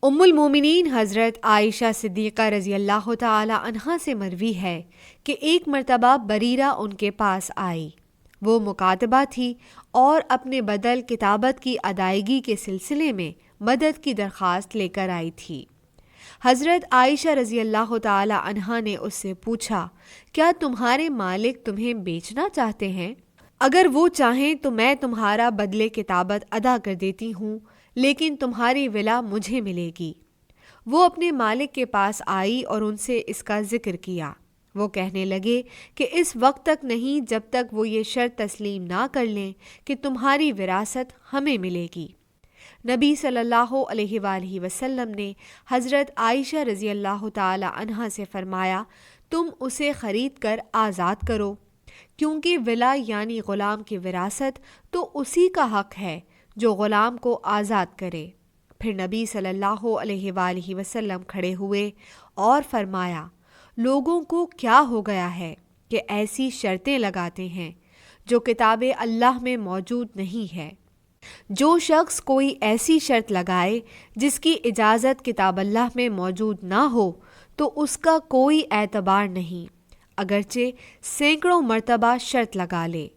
ام المومنین حضرت عائشہ صدیقہ رضی اللہ تعالی عنہا سے مروی ہے کہ ایک مرتبہ بریرہ ان کے پاس آئی۔ وہ مکاتبہ تھی اور اپنے بدل کتابت کی ادائیگی کے سلسلے میں مدد کی درخواست لے کر آئی تھی۔ حضرت عائشہ رضی اللہ تعالی عنہا نے اس سے پوچھا، کیا تمہارے مالک تمہیں بیچنا چاہتے ہیں؟ اگر وہ چاہیں تو میں تمہارا بدلے کتابت ادا کر دیتی ہوں، لیکن تمہاری ولا مجھے ملے گی۔ وہ اپنے مالک کے پاس آئی اور ان سے اس کا ذکر کیا۔ وہ کہنے لگے کہ اس وقت تک نہیں جب تک وہ یہ شرط تسلیم نہ کر لیں کہ تمہاری وراثت ہمیں ملے گی۔ نبی صلی اللہ علیہ وآلہ وسلم نے حضرت عائشہ رضی اللہ تعالی عنہا سے فرمایا، تم اسے خرید کر آزاد کرو، کیونکہ ولا یعنی غلام کی وراثت تو اسی کا حق ہے جو غلام کو آزاد کرے۔ پھر نبی صلی اللہ علیہ وآلہ وسلم کھڑے ہوئے اور فرمایا، لوگوں کو کیا ہو گیا ہے کہ ایسی شرطیں لگاتے ہیں جو کتاب اللہ میں موجود نہیں ہے۔ جو شخص کوئی ایسی شرط لگائے جس کی اجازت کتاب اللہ میں موجود نہ ہو تو اس کا کوئی اعتبار نہیں، اگرچہ سینکڑوں مرتبہ شرط لگا لے۔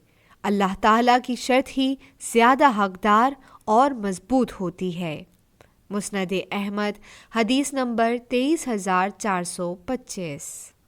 اللہ تعالیٰ کی شرط ہی زیادہ حقدار اور مضبوط ہوتی ہے۔ مسند احمد حدیث نمبر 23425۔